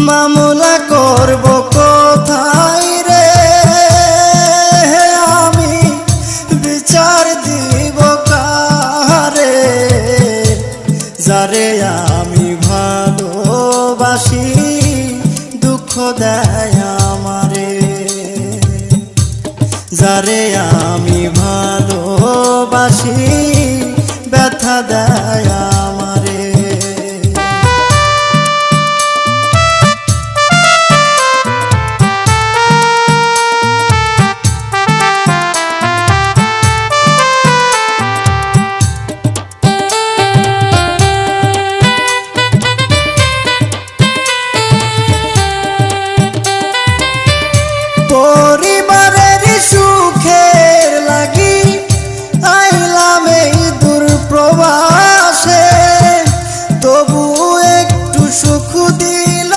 মামলা করব কোথায় রে, আমি বিচার দিব কারে, যারে আমি ভালোবাসি দুঃখ দেয় আমারে, যারে আমি ভালোবাসি ব্যথা দেয়